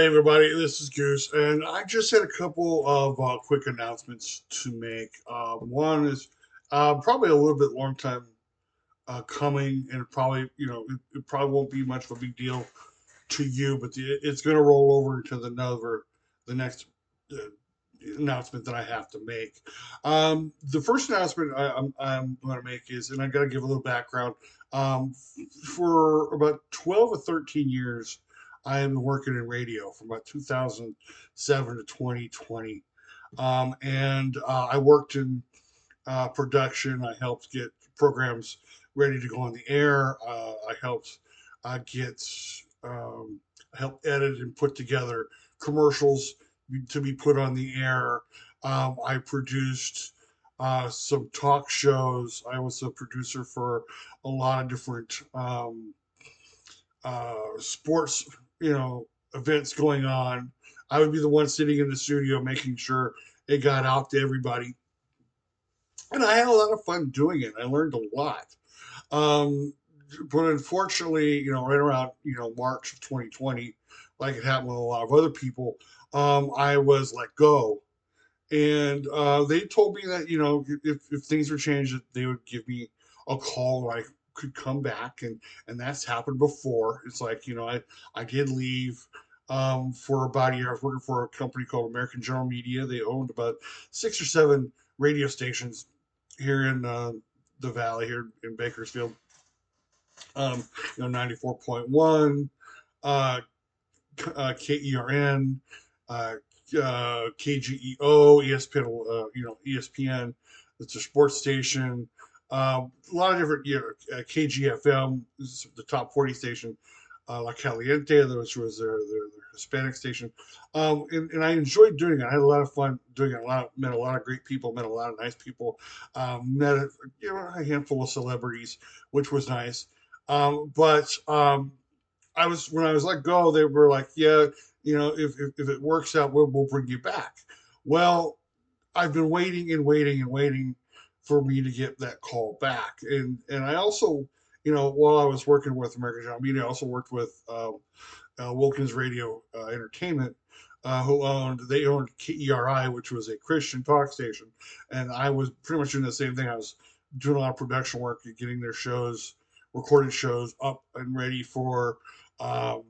Hey everybody, this is Goose, and I just had a couple of quick announcements to make. One is probably a little bit long time coming, and probably it probably won't be much of a big deal to you, but it's going to roll over into the next uh, announcement that I have to make. The first announcement I'm going to make is, and I got to give a little background. For about 12 or 13 years, I have been working in radio from about 2007 to 2020. And I worked in production. I helped get programs ready to go on the air. I helped get um, help edit and put together commercials to be put on the air. I produced some talk shows. I was a producer for a lot of different sports, events going on. I would be the one sitting in the studio making sure it got out to everybody, and I had a lot of fun doing it. I learned a lot. Um, but unfortunately, right around March of 2020, like it happened with a lot of other people, I was let go, and they told me that if things were changed, that they would give me a call and I could come back, and that's happened before. It's like I did leave. For about a year, I was working for a company called American General Media. They owned about 6 or 7 radio stations here in the valley here in Bakersfield. 94.1, uh, KERN, uh, KGEO, ESPN, ESPN. It's a sports station. A lot of different, KGFM is the top 40 station. La Caliente, which was their Hispanic station. And I enjoyed doing it. I had a lot of fun doing it. Met a lot of great people, met a lot of nice people, met a handful of celebrities, which was nice. But when I was let go, they were like, yeah, if it works out, we'll bring you back. Well, I've been waiting and waiting and waiting for me to get that call back. And I also, while I was working with American John Media, I also worked with Wilkins Radio Entertainment, they owned KERI, which was a Christian talk station, and I was pretty much doing the same thing. I was doing a lot of production work and getting their shows, recorded shows, up and ready for um,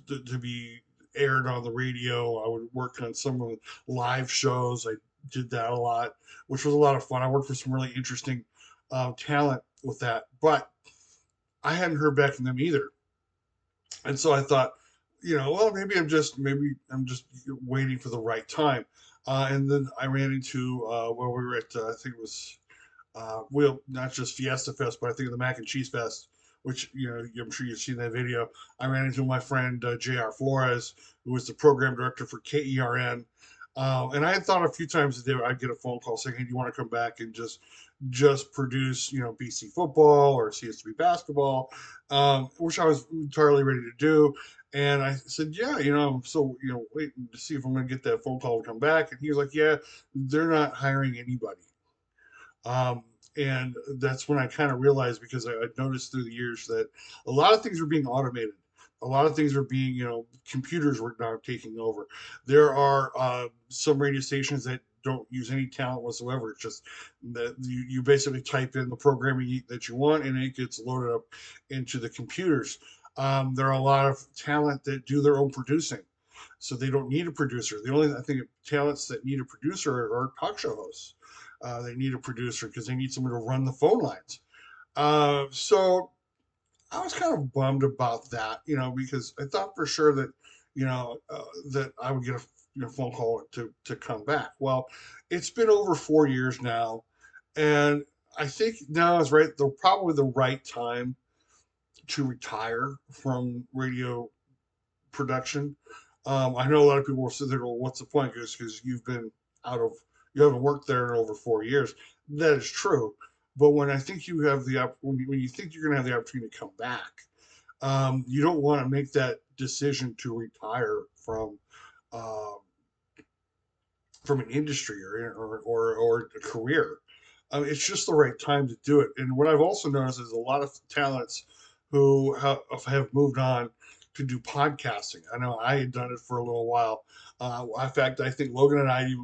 to be aired on the radio. I would work on some of the live shows. I did that a lot, which was a lot of fun. I worked for some really interesting talent with that, but I hadn't heard back from them either. And so I thought, well, maybe I'm just waiting for the right time. And then I ran into where we were at. I think it was well, not just Fiesta Fest, but I think the Mac and Cheese Fest, which I'm sure you've seen that video. I ran into my friend J.R. Flores, who was the program director for KERN. And I had thought a few times a day I'd get a phone call saying, "Hey, do you want to come back and just produce, BC football or CSB basketball," which I was entirely ready to do. And I said, "Yeah, I'm so waiting to see if I'm going to get that phone call to come back." And he was like, "Yeah, they're not hiring anybody." Um, and that's when I kind of realized, because I noticed through the years that a lot of things were being automated. A lot of things were being, computers were now taking over. There are some radio stations that don't use any talent whatsoever. It's just that you basically type in the programming that you want, and it gets loaded up into the computers. There are a lot of talent that do their own producing, so they don't need a producer. The only, I think, talents that need a producer are talk show hosts. They need a producer because they need someone to run the phone lines. So I was kind of bummed about that, because I thought for sure that, that I would get a phone call to come back. Well, it's been over 4 years now, and I think now is probably the right time to retire from radio production. I know a lot of people will sit there, well, what's the point? Because out of you haven't worked there in over 4 years. That is true. But when I think you have when you think you're going to have the opportunity to come back, you don't want to make that decision to retire uh, from an industry or a career. It's just the right time to do it. And what I've also noticed is a lot of talents who have moved on to do podcasting. I know I had done it for a little while. In fact, I think Logan and I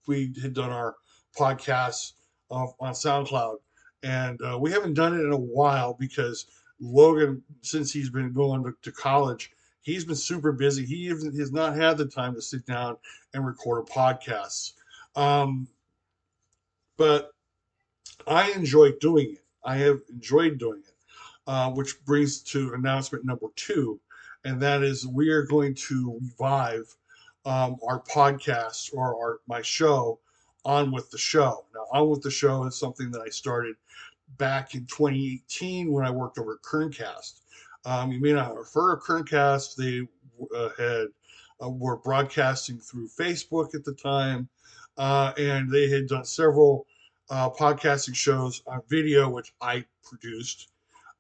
we had done our podcasts on SoundCloud, and we haven't done it in a while because Logan, since he's been going to college, he's been super busy. He even has not had the time to sit down and record a podcast. Um, but I enjoy doing it. I have enjoyed doing it, which brings to announcement number two, and that is we are going to revive our podcast or my show, On with the Show. Now, On with the Show is something that I started back in 2018 when I worked over at Kerncast. You may not have heard of Kerncast. They had were broadcasting through Facebook at the time, and they had done several podcasting shows on video, which I produced.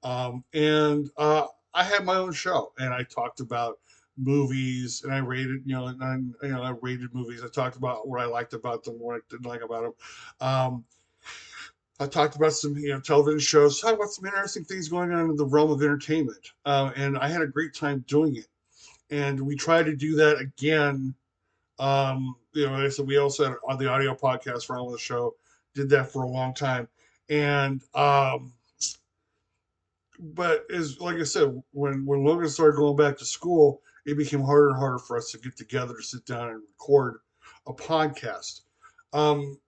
And I had my own show, and I talked about movies, and I rated, I rated movies. I talked about what I liked about them, what I didn't like about them. I talked about some, television shows, talked about some interesting things going on in the realm of entertainment, and I had a great time doing it. And we tried to do that again. Like I said, we also had on the audio podcast for On the Show, did that for a long time, and but as like I said, when Logan started going back to school, it became harder and harder for us to get together to sit down and record a podcast. Um,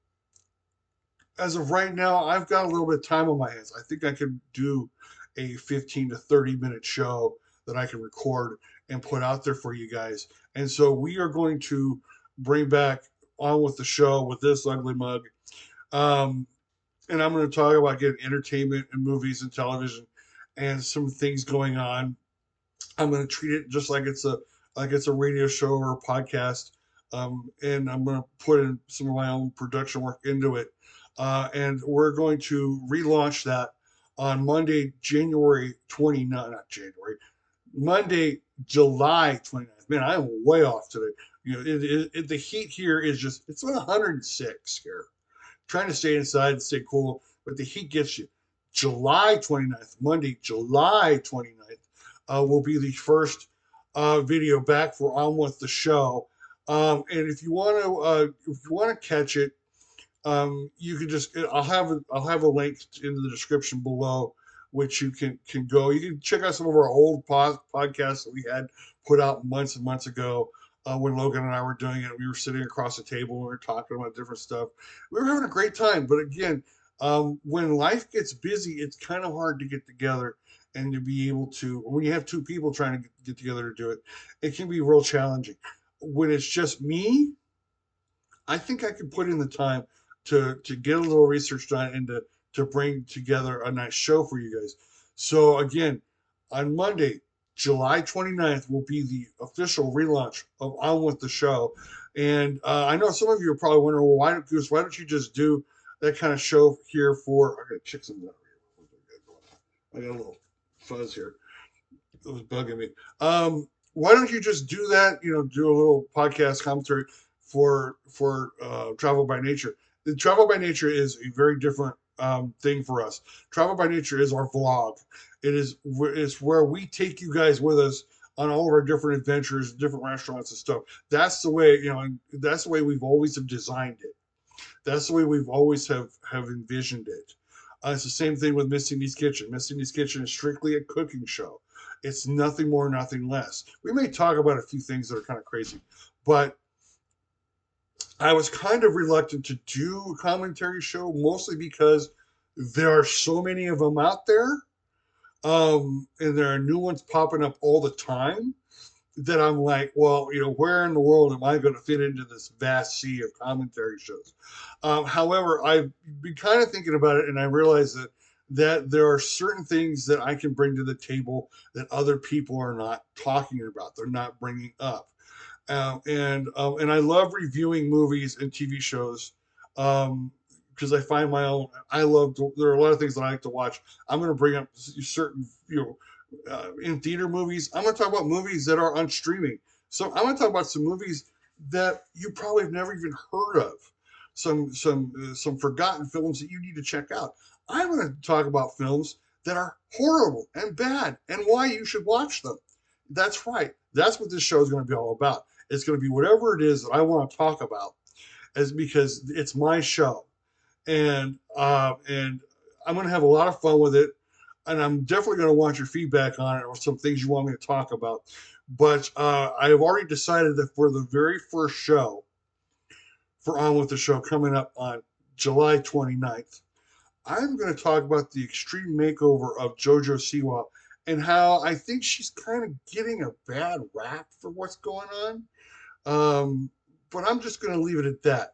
as of right now, I've got a little bit of time on my hands. I think I could do a 15 to 30-minute show that I can record and put out there for you guys. And so we are going to bring back On with the Show with this ugly mug. Um, and I'm going to talk about getting entertainment and movies and television and some things going on. I'm going to treat it just like it's a radio show or a podcast, and I'm going to put in some of my own production work into it. And we're going to relaunch that on Monday, January 29th, not January, Monday, July 29th. Man, I'm way off today. The heat here is just, it's about 106 here. Trying to stay inside and stay cool, but the heat gets you. July 29th, Monday, July 29th, will be the first video back for On with the Show. And if you want to catch it, you can just I'll have a link in the description below, which you can go. You can check out some of our old podcasts that we had put out months and months ago. When Logan and I were doing it, we were sitting across the table and we were talking about different stuff. We were having a great time, but again, when life gets busy, it's kind of hard to get together and to be able to. When you have two people trying to get together to do it, it can be real challenging. When it's just me, I think I could put in the time to get a little research done and to bring together a nice show for you guys. So again, on Monday, July 29th will be the official relaunch of On with the Show. And I know some of you are probably wondering, well, why don't you just do that kind of show here for, I gotta check something out here. I got a little fuzz here. It was bugging me. Why don't you just do that? Do a little podcast commentary for Travel by Nature. The Travel by Nature is a very different thing for us. Travel by Nature is our vlog. It's where we take you guys with us on all of our different adventures, different restaurants and stuff. That's the way and that's the way we've always have designed it. That's the way we've always have envisioned it. It's the same thing with Miss Cindy's Kitchen. Miss Cindy's Kitchen is strictly a cooking show. It's nothing more, nothing less. We may talk about a few things that are kind of crazy, but I was kind of reluctant to do a commentary show, mostly because there are so many of them out there, and there are new ones popping up all the time that I'm like, well, where in the world am I going to fit into this vast sea of commentary shows? However, I've been kind of thinking about it, and I realized that there are certain things that I can bring to the table that other people are not talking about. They're not bringing up. And I love reviewing movies and TV shows because I find my own. There are a lot of things that I like to watch. I'm going to bring up certain in theater movies. I'm going to talk about movies that are on streaming. So I'm going to talk about some movies that you probably have never even heard of. Some forgotten films that you need to check out. I'm going to talk about films that are horrible and bad and why you should watch them. That's right. That's what this show is going to be all about. It's going to be whatever it is that I want to talk about, as because it's my show, and I'm going to have a lot of fun with it, and I'm definitely going to want your feedback on it or some things you want me to talk about. But I have already decided that for the very first show for On With the Show coming up on July 29th, I'm going to talk about the extreme makeover of JoJo Siwa and how I think she's kind of getting a bad rap for what's going on. Um, but I'm just going to leave it at that.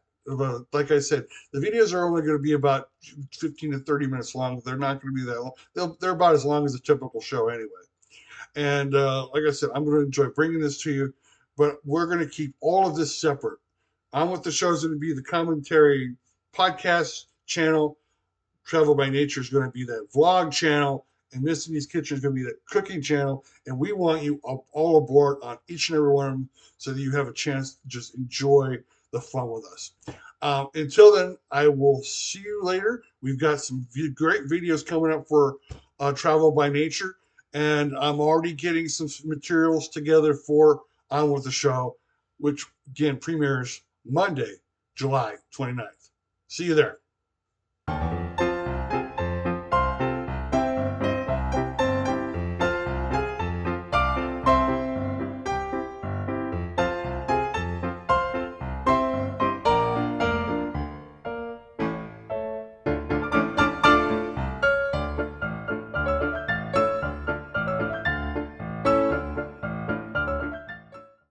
Like I said, the videos are only going to be about 15 to 30 minutes long. They're not going to be that long. They're about as long as a typical show anyway. And like I said, I'm going to enjoy bringing this to you, but we're going to keep all of this separate. On With the Show is going to be the commentary podcast channel. Travel by Nature is going to be that vlog channel, and Misty's Kitchen is going to be that cooking channel. And we want you all aboard on each and every one of them so that you have a chance to just enjoy the fun with us. Until then, I will see you later. We've got some great videos coming up for Travel by Nature, and I'm already getting some materials together for On With the Show, which again premieres Monday, July 29th. See you there.